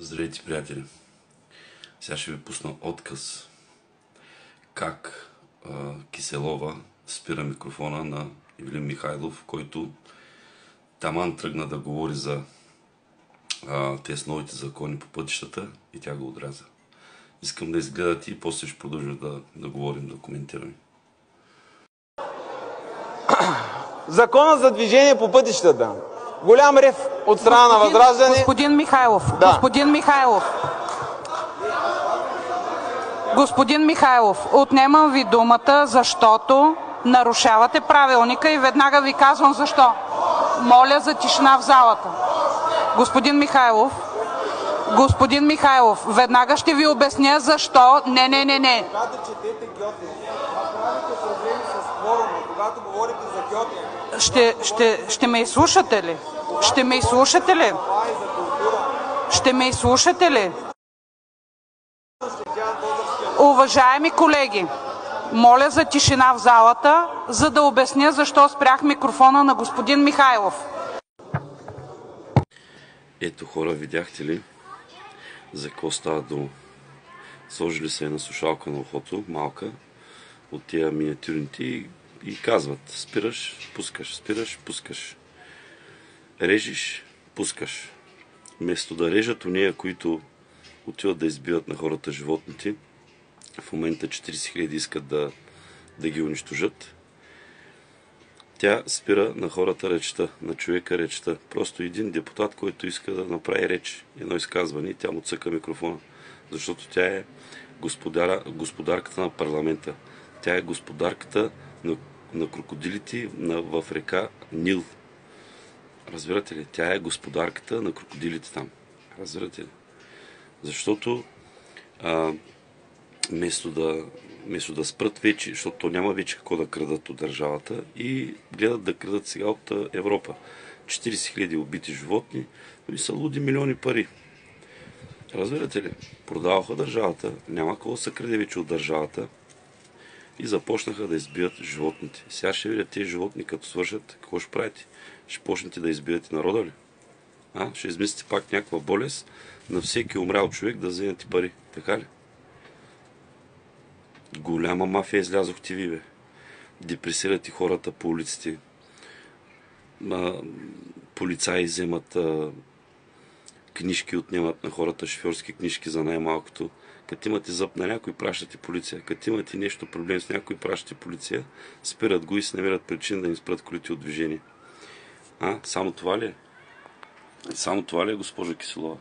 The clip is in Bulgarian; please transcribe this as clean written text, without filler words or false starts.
Здравейте, приятели! Сега ще ви пусна отказ как Киселова спира микрофона на Ивелин Михайлов, който таман тръгна да говори за тези новите закони по пътищата и тя го отряза. Искам да изгледате и после ще продължим да говорим, да коментираме. Закона за движение по пътищата. Голям рев от страна на Възраждане. Господин Михайлов, да. Господин Михайлов, отнемам ви думата, защото нарушавате правилника и веднага ви казвам защо. Моля за тишина в залата. Господин Михайлов, веднага ще ви обясня защо. Не. Когато четете Гьоте, правите проблеми с кворума, когато говорите за Гьоте. Ще ме изслушате ли? Ще ме изслушате ли? Уважаеми колеги, моля за тишина в залата, за да обясня защо спрях микрофона на господин Михайлов. Ето, хора, видяхте ли за какво става дума? Сложили се една слушалка на ухото, малка, от тия миниатюрните и казват: спираш, пускаш. Режиш, пускаш. Вместо да режат уния, които отиват да избиват на хората животните, в момента 40 000 искат да ги унищожат, тя спира на хората речта, на човека речта. Просто един депутат, който иска да направи реч, едно изказване, и тя му цъка микрофона. Защото тя е господарката на парламента. Тя е господарката на крокодилите в река Нил. Разбирате ли? Тя е господарката на крокодилите там. Разбирате ли? Защото вместо да спрат вече, защото няма вече какво да крадат от държавата, и гледат да крадат сега от Европа. 40 000 убити животни, и са луди милиони пари. Разбирате ли? Продаваха държавата, няма какво да се краде вече от държавата и започнаха да избият животните. Сега ще видят тези животни, като свършат, какво ще правите? Ще почнете да избивате народа ли? Ще измислите пак някаква болест на всеки умрял човек да вземете пари. Така ли? Голяма мафия излязохте ви, бе. Депресирате хората по улиците. Полицаи вземат книжки, отнемат на хората шофьорски книжки за най-малкото. Като имате зъб на някой, пращате полиция. Като имате нещо проблем с някой, пращате полиция. Спират го и се намерят причина да им спрат колите от движение. Само това ли е? Само това ли е, госпожа Киселова?